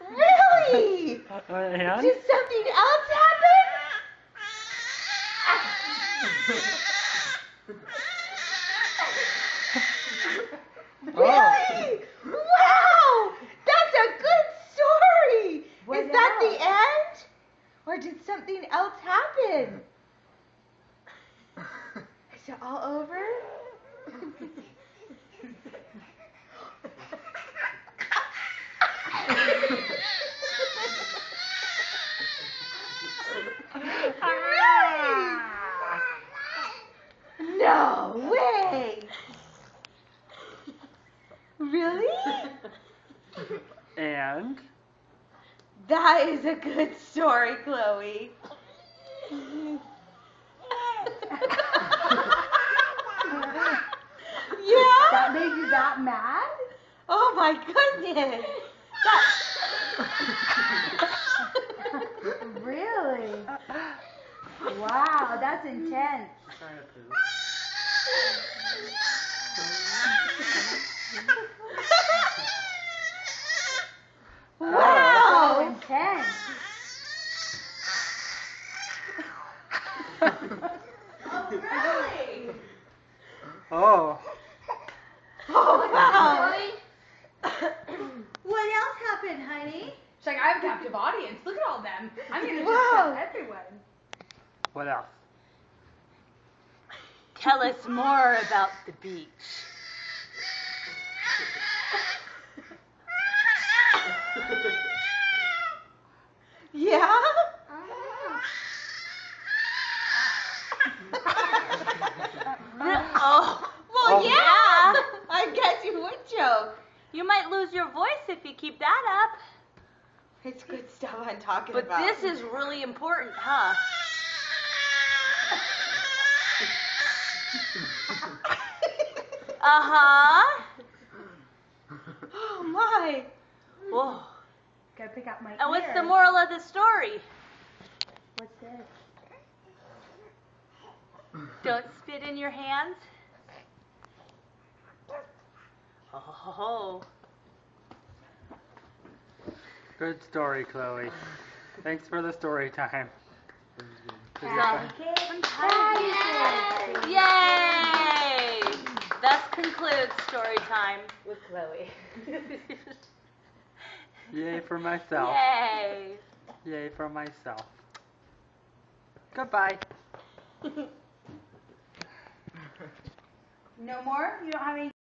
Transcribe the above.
Really? And? Did something else happen? Really? Wow! That's a good story! What Is that else? the end? Or did something else happen? Is it all over? Really? No way! Really? And? That is a good story, Chloe. Yeah? That made you that mad? Oh my goodness. Really? Wow, that's intense. Wow. So intense. Oh, really? Oh. Oh, wow. What else happened, honey? She's like, I have a captive audience. Look at all them. I'm gonna just Wow. tell everyone. What else? Tell us more about the beach. Yeah? Oh, Well, Oh. yeah. I guess you would joke. you might lose your voice if you keep that up. It's good stuff I'm talking But about. this is really important, huh? Uh-huh. Oh, my. Whoa. Gotta pick out my And what's the ears. moral of the story? What's this? Don't spit in your hands. Oh. Good story, Chloe. Thanks for the story time. Patty cake. Patty cake. Yay! Thus concludes story time. With Chloe. Yay for myself. Yay! Yay for myself. Goodbye. No more? You don't have any?